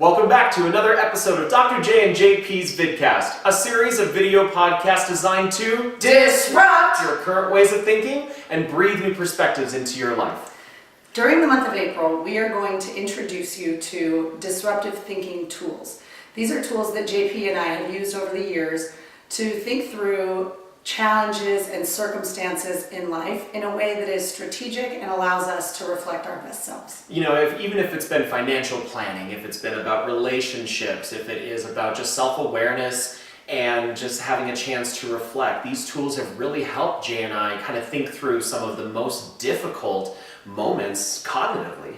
Welcome back to another episode of Dr. Jea and JP's vidcast, a series of video podcasts designed to disrupt your current ways of thinking and breathe new perspectives into your life. During the month of April, we are going to introduce you to disruptive thinking tools. These are tools that JP and I have used over the years to think through challenges and circumstances in life in a way that is strategic and allows us to reflect our best selves. You know, even if it's been financial planning, if it's been about relationships, if it is about just self-awareness and just having a chance to reflect, these tools have really helped Jay and I kind of think through some of the most difficult moments cognitively.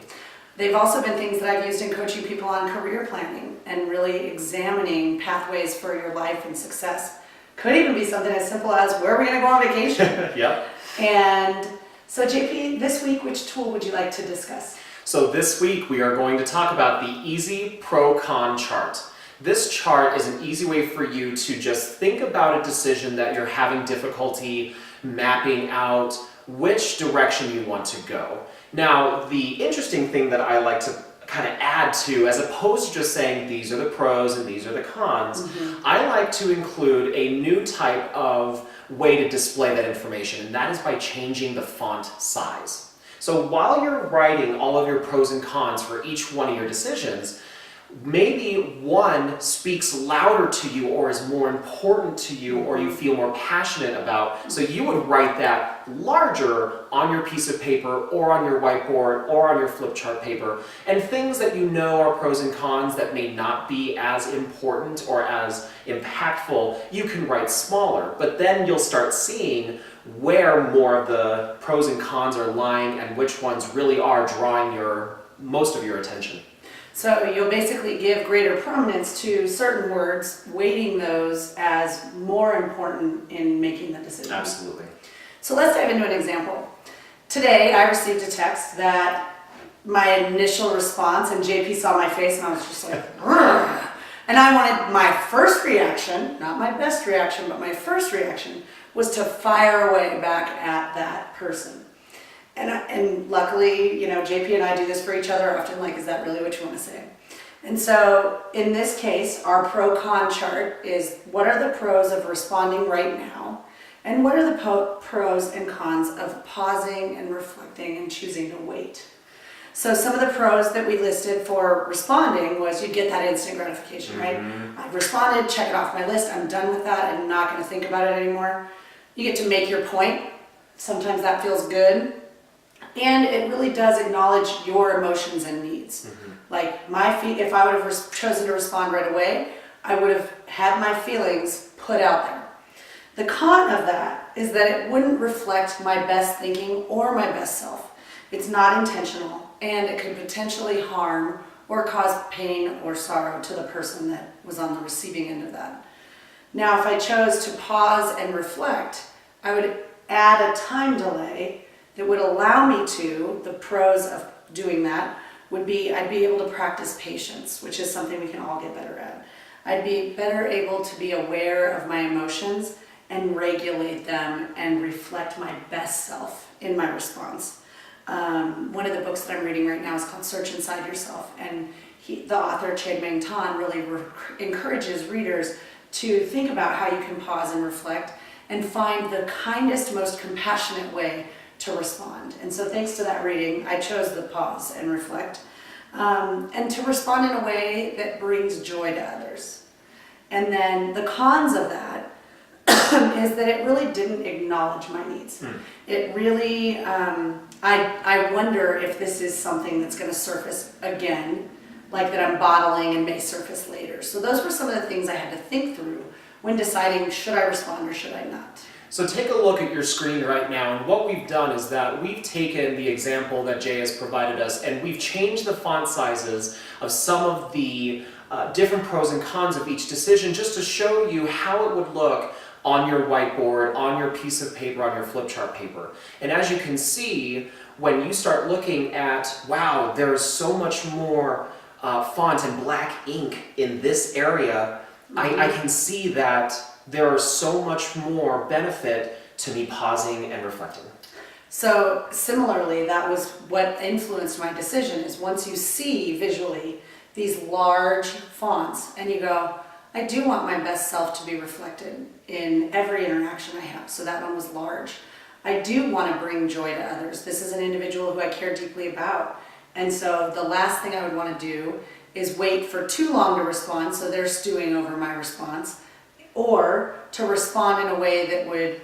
They've also been things that I've used in coaching people on career planning and really examining pathways for your life and success. Could even be something as simple as, where are we going to go on vacation? Yep. And so JP, this week, which tool would you like to discuss? So this week we are going to talk about the easy ProCon chart. This chart is an easy way for you to just think about a decision that you're having difficulty mapping out which direction you want to go. Now, the interesting thing that I like to kind of add to, as opposed to just saying these are the pros and these are the cons, I like to include a new type of way to display that information, and that is by changing the font size. So while you're writing all of your pros and cons for each one of your decisions, maybe one speaks louder to you or is more important to you or you feel more passionate about. So you would write that larger on your piece of paper or on your whiteboard or on your flip chart paper. And things that you know are pros and cons that may not be as important or as impactful, you can write smaller. But then you'll start seeing where more of the pros and cons are lying and which ones really are drawing most of your attention. So you'll basically give greater prominence to certain words, weighting those as more important in making the decision. Absolutely. So let's dive into an example. Today I received a text that my initial response, and JP saw my face and I was just like, "Grr." And I wanted my first reaction, not my best reaction, but my first reaction was to fire away back at that person. And luckily, you know, JP and I do this for each other often, like, is that really what you want to say? And so in this case, our pro-con chart is what are the pros of responding right now? And what are the pros and cons of pausing and reflecting and choosing to wait? So some of the pros that we listed for responding was you get that instant gratification, right? I've responded, check it off my list, I'm done with that, I'm not going to think about it anymore. You get to make your point. Sometimes that feels good. And it really does acknowledge your emotions and needs. Like if I would have chosen to respond right away, I would have had my feelings put out there. The con of that is that it wouldn't reflect my best thinking or my best self. It's not intentional, and it could potentially harm or cause pain or sorrow to the person that was on the receiving end of that. Now, if I chose to pause and reflect, I would add a time delay that would allow me to, the pros of doing that would be, I'd be able to practice patience, which is something we can all get better at. I'd be better able to be aware of my emotions and regulate them and reflect my best self in my response. One of the books that I'm reading right now is called Search Inside Yourself, and the author, Chade-Meng Tan, really encourages readers to think about how you can pause and reflect and find the kindest, most compassionate way to respond. And so thanks to that reading, I chose the pause and reflect, and to respond in a way that brings joy to others. And then the cons of that is that it really didn't acknowledge my needs. It really, I wonder if this is something that's going to surface again, like that I'm bottling and may surface later. So those were some of the things I had to think through when deciding, should I respond or should I not? So take a look at your screen right now, and what we've done is that we've taken the example that Jay has provided us and we've changed the font sizes of some of the different pros and cons of each decision just to show you how it would look on your whiteboard, on your piece of paper, on your flip chart paper. And as you can see, when you start looking at, wow, there is so much more font and black ink in this area, I can see that there is so much more benefit to me pausing and reflecting. So similarly, that was what influenced my decision, is once you see visually these large fonts, and you go, I do want my best self to be reflected in every interaction I have. So that one was large. I do want to bring joy to others. This is an individual who I care deeply about. And so the last thing I would want to do is wait for too long to respond, so they're stewing over my response, or to respond in a way that would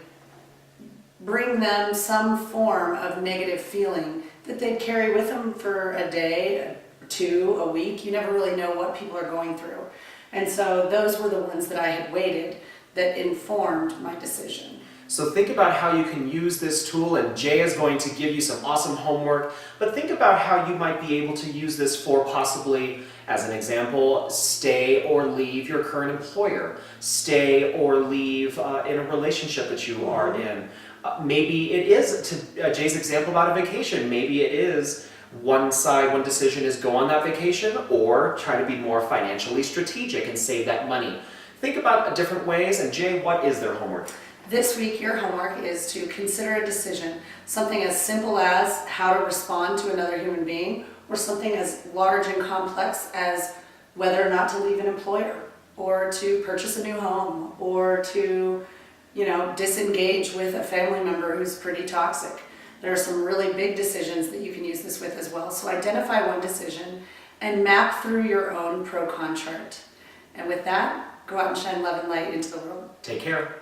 bring them some form of negative feeling that they'd carry with them for a day, 2, a week. You never really know what people are going through. And so those were the ones that I had weighted that informed my decision. So think about how you can use this tool, and Jay is going to give you some awesome homework, but think about how you might be able to use this for possibly, as an example, stay or leave your current employer, stay or leave in a relationship that you are in. Maybe it is, to Jay's example about a vacation, maybe it is one decision is go on that vacation or try to be more financially strategic and save that money. Think about different ways, and Jay, what is their homework? This week, your homework is to consider a decision, something as simple as how to respond to another human being, or something as large and complex as whether or not to leave an employer, or to purchase a new home, or to, disengage with a family member who's pretty toxic. There are some really big decisions that you can use this with as well. So identify one decision and map through your own ProCon chart. And with that, go out and shine love and light into the world. Take care.